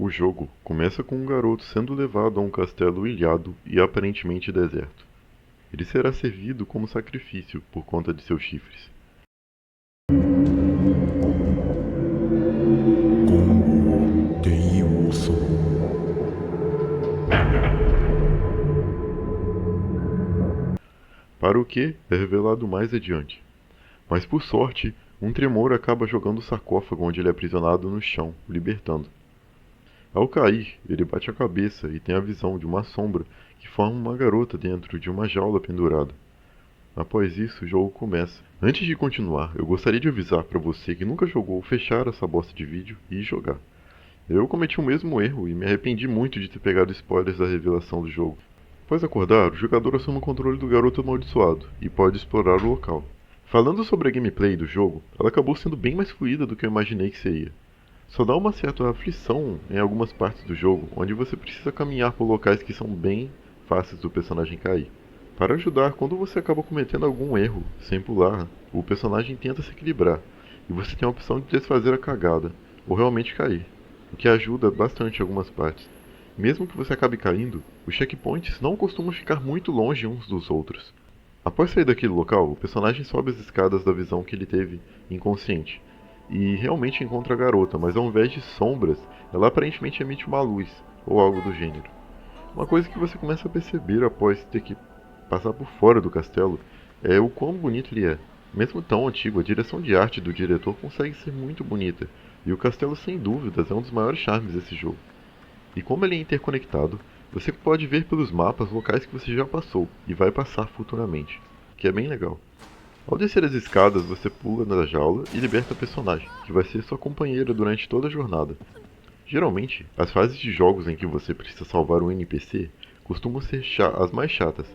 O jogo começa com um garoto sendo levado a um castelo ilhado e aparentemente deserto. Ele será servido como sacrifício por conta de seus chifres. Para o que é revelado mais adiante. Mas por sorte, um tremor acaba jogando o sarcófago onde ele é aprisionado no chão, o libertando. Ao cair, ele bate a cabeça e tem a visão de uma sombra que forma uma garota dentro de uma jaula pendurada. Após isso, o jogo começa. Antes de continuar, eu gostaria de avisar para você que nunca jogou fechar essa bosta de vídeo e jogar. Eu cometi o mesmo erro e me arrependi muito de ter pegado spoilers da revelação do jogo. Após acordar, o jogador assume o controle do garoto amaldiçoado e pode explorar o local. Falando sobre a gameplay do jogo, ela acabou sendo bem mais fluida do que eu imaginei que seria. Só dá uma certa aflição em algumas partes do jogo, onde você precisa caminhar por locais que são bem fáceis do personagem cair. Para ajudar, quando você acaba cometendo algum erro sem pular, o personagem tenta se equilibrar, e você tem a opção de desfazer a cagada, ou realmente cair, o que ajuda bastante em algumas partes. Mesmo que você acabe caindo, os checkpoints não costumam ficar muito longe uns dos outros. Após sair daquele local, o personagem sobe as escadas da visão que ele teve inconsciente, e realmente encontra a garota, mas ao invés de sombras, ela aparentemente emite uma luz, ou algo do gênero. Uma coisa que você começa a perceber após ter que passar por fora do castelo é o quão bonito ele é. Mesmo tão antigo, a direção de arte do diretor consegue ser muito bonita, e o castelo sem dúvidas é um dos maiores charmes desse jogo. E como ele é interconectado, você pode ver pelos mapas locais que você já passou e vai passar futuramente, que é bem legal. Ao descer as escadas, você pula na jaula e liberta a personagem, que vai ser sua companheira durante toda a jornada. Geralmente, as fases de jogos em que você precisa salvar um NPC costumam ser as mais chatas,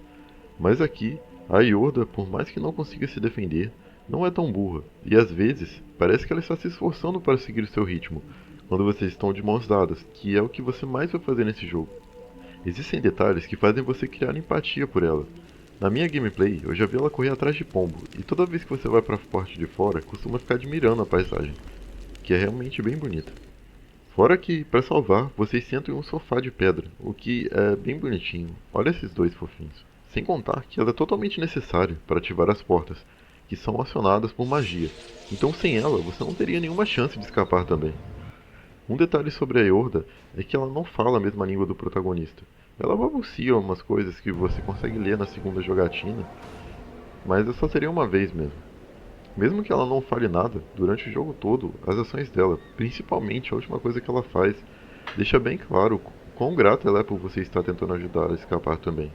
mas aqui, a Yorda, por mais que não consiga se defender, não é tão burra, e às vezes parece que ela está se esforçando para seguir o seu ritmo, quando vocês estão de mãos dadas, que é o que você mais vai fazer nesse jogo. Existem detalhes que fazem você criar empatia por ela. Na minha gameplay, eu já vi ela correr atrás de pombo, e toda vez que você vai para a parte de fora, costuma ficar admirando a paisagem, que é realmente bem bonita. Fora que, para salvar, vocês sentam em um sofá de pedra, o que é bem bonitinho. Olha esses dois fofinhos. Sem contar que ela é totalmente necessária para ativar as portas, que são acionadas por magia. Então sem ela, você não teria nenhuma chance de escapar também. Um detalhe sobre a Yorda é que ela não fala a mesma língua do protagonista. Ela balbucia umas coisas que você consegue ler na segunda jogatina, mas só seria uma vez mesmo. Mesmo que ela não fale nada, durante o jogo todo, as ações dela, principalmente a última coisa que ela faz, deixa bem claro quão grata ela é por você estar tentando ajudar a escapar também.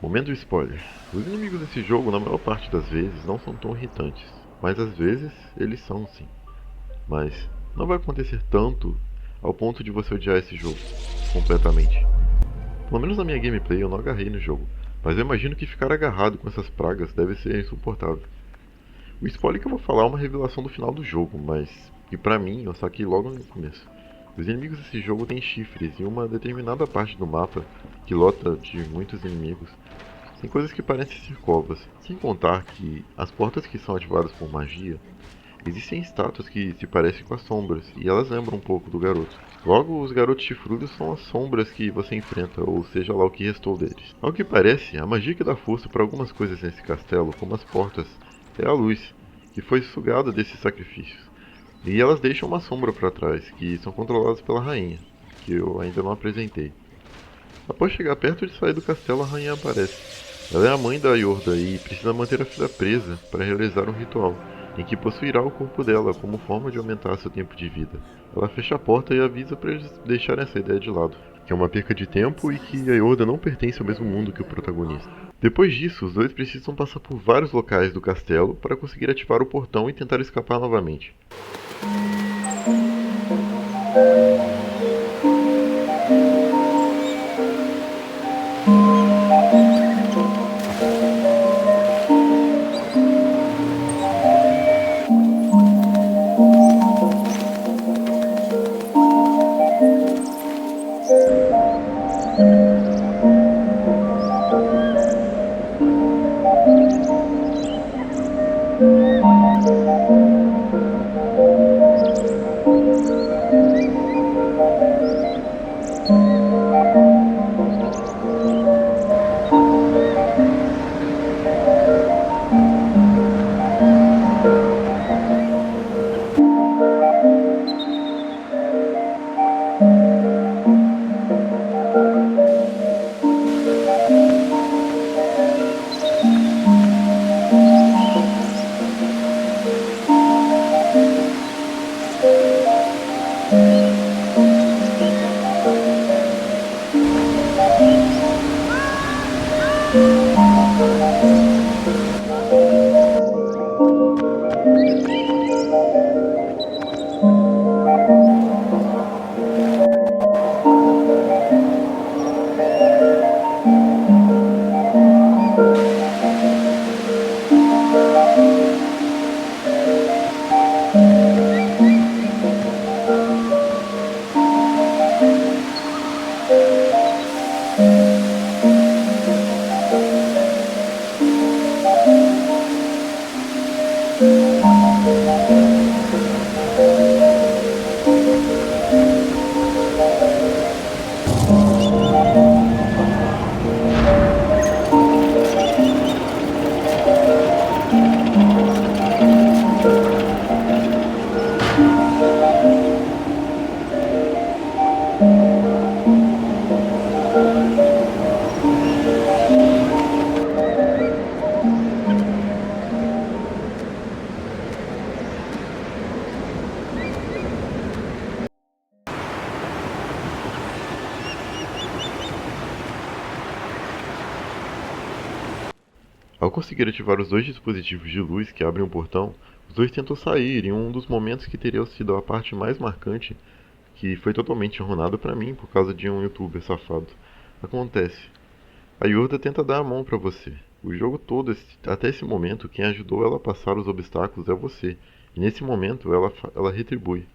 Momento de spoiler. Os inimigos desse jogo, na maior parte das vezes, não são tão irritantes, mas às vezes eles são sim. Mas não vai acontecer tanto ao ponto de você odiar esse jogo completamente. Pelo menos na minha gameplay eu não agarrei no jogo, mas eu imagino que ficar agarrado com essas pragas deve ser insuportável. O spoiler que eu vou falar é uma revelação do final do jogo, mas que pra mim eu saquei logo no começo. Os inimigos desse jogo têm chifres e uma determinada parte do mapa, que lota de muitos inimigos, tem coisas que parecem ser covas. Sem contar que as portas que são ativadas por magia, existem estátuas que se parecem com as sombras, e elas lembram um pouco do garoto. Logo, os garotos chifrudos são as sombras que você enfrenta, ou seja lá o que restou deles. Ao que parece, a magia que dá força para algumas coisas nesse castelo, como as portas, é a luz, que foi sugada desses sacrifícios. E elas deixam uma sombra para trás, que são controladas pela rainha, que eu ainda não apresentei. Após chegar perto de sair do castelo, a rainha aparece. Ela é a mãe da Yorda e precisa manter a filha presa para realizar um ritual, em que possuirá o corpo dela como forma de aumentar seu tempo de vida. Ela fecha a porta e avisa para eles deixarem essa ideia de lado, que é uma perca de tempo e que a Yorda não pertence ao mesmo mundo que o protagonista. Depois disso, os dois precisam passar por vários locais do castelo para conseguir ativar o portão e tentar escapar novamente. Ao conseguir ativar os dois dispositivos de luz que abrem um portão, os dois tentam sair em um dos momentos que teria sido a parte mais marcante, que foi totalmente arruinado pra mim por causa de um youtuber safado. Acontece. A Yorda tenta dar a mão pra você. O jogo todo, até esse momento, quem ajudou ela a passar os obstáculos é você. E nesse momento ela retribui.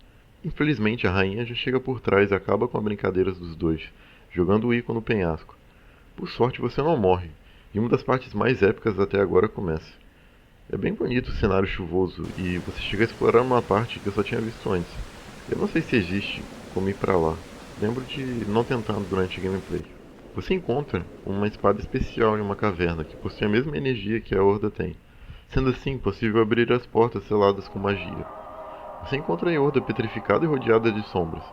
Infelizmente a rainha já chega por trás e acaba com as brincadeiras dos dois, jogando o Ico no penhasco. Por sorte você não morre, e uma das partes mais épicas até agora começa. É bem bonito o cenário chuvoso e você chega a explorar uma parte que eu só tinha visto antes. Eu não sei se existe como ir pra lá. Lembro de não tentando durante a gameplay. Você encontra uma espada especial em uma caverna que possui a mesma energia que a Horda tem. Sendo assim, possível abrir as portas seladas com magia. Você encontra a Horda petrificada e rodeada de sombras.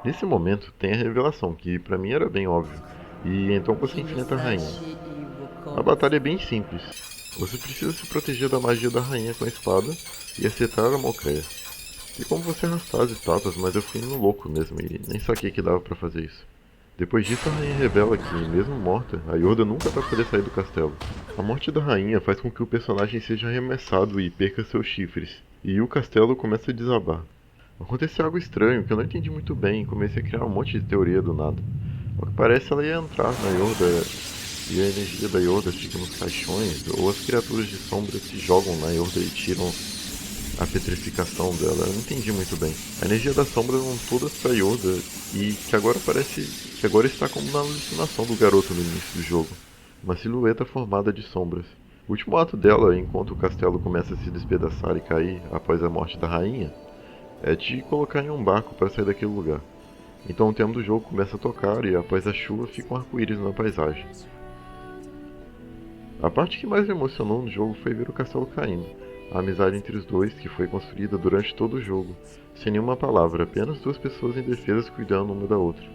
Nesse momento, tem a revelação que para mim era bem óbvio. E então você enfrenta a rainha. A batalha é bem simples. Você precisa se proteger da magia da rainha com a espada e acertar a Mocreia. E como você arrastar as estátuas, mas eu fui no louco mesmo e nem saquei que dava pra fazer isso. Depois disso, a rainha revela que, mesmo morta, a Yorda nunca vai poder sair do castelo. A morte da rainha faz com que o personagem seja arremessado e perca seus chifres, e o castelo começa a desabar. Aconteceu algo estranho que eu não entendi muito bem e comecei a criar um monte de teoria do nada. Ao que parece, ela ia entrar na Yorda e a energia da Yorda fica nos caixões, ou as criaturas de sombra se jogam na Yorda e tiram a petrificação dela. Eu não entendi muito bem. A energia das sombras vão todas pra Yoda e que agora parece que agora está como na alucinação do garoto no início do jogo. Uma silhueta formada de sombras. O último ato dela, enquanto o castelo começa a se despedaçar e cair após a morte da rainha, é de colocar em um barco para sair daquele lugar. Então o tema do jogo começa a tocar e após a chuva fica um arco-íris na paisagem. A parte que mais me emocionou no jogo foi ver o castelo caindo. A amizade entre os dois, que foi construída durante todo o jogo, sem nenhuma palavra, apenas duas pessoas indefesas cuidando uma da outra.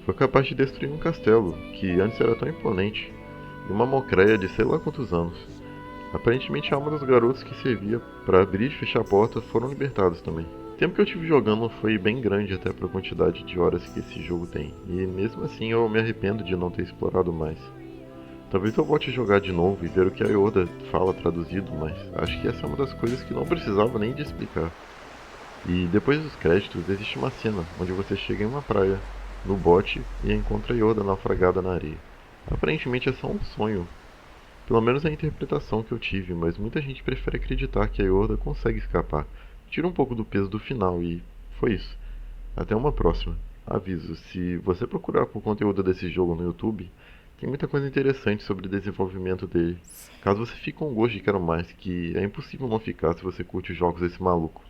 Foi capaz de destruir um castelo, que antes era tão imponente, e uma mocreia de sei lá quantos anos. Aparentemente a alma dos garotos que servia para abrir e fechar a porta foram libertados também. O tempo que eu tive jogando foi bem grande até para a quantidade de horas que esse jogo tem, e mesmo assim eu me arrependo de não ter explorado mais. Talvez eu volte a jogar de novo e ver o que a Yoda fala traduzido, mas acho que essa é uma das coisas que não precisava nem de explicar. E depois dos créditos existe uma cena onde você chega em uma praia, no bote, e encontra a Yoda naufragada na areia. Aparentemente é só um sonho, pelo menos é a interpretação que eu tive, mas muita gente prefere acreditar que a Yoda consegue escapar. Tira um pouco do peso do final e foi isso. Até uma próxima. Aviso, se você procurar por conteúdo desse jogo no YouTube, tem muita coisa interessante sobre o desenvolvimento dele. Caso você fique com o gosto de quero mais, que é impossível não ficar se você curte os jogos desse maluco.